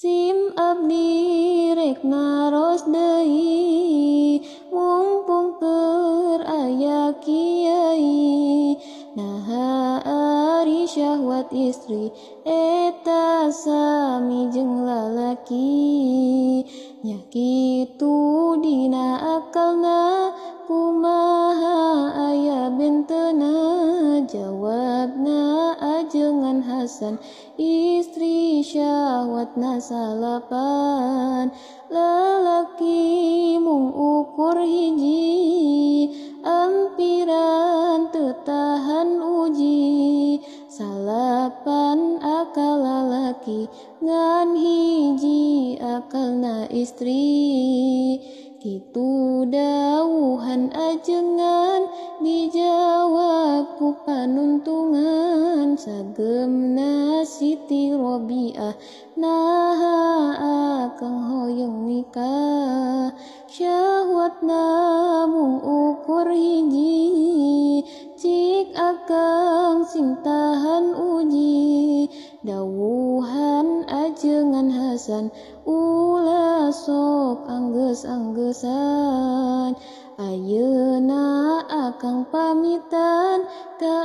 Sim abdi rek naros deui mumpung keur aya kiai. Naha ari syahwat istri eta sami jeung lalaki. Nya kitu dina akalna kumaha aya benteuna. Jawabna ajengan Hasan istri syahwatna salapan. Lalaki mung ukur hiji ampiran teu tahan uji. Salapan akal lalaki ngan hiji akalna istri. Kitu dawuhan ajengan dijawab ku panuntungan. Sagemna Siti Robiah naha akang hoyong nikah. Syahwatna mung ukur hiji cik akang sing tahan uji. Dawuhan ajengan Hasan ulah sok anggeus-anggesan. Ayeuna akang pamitan ka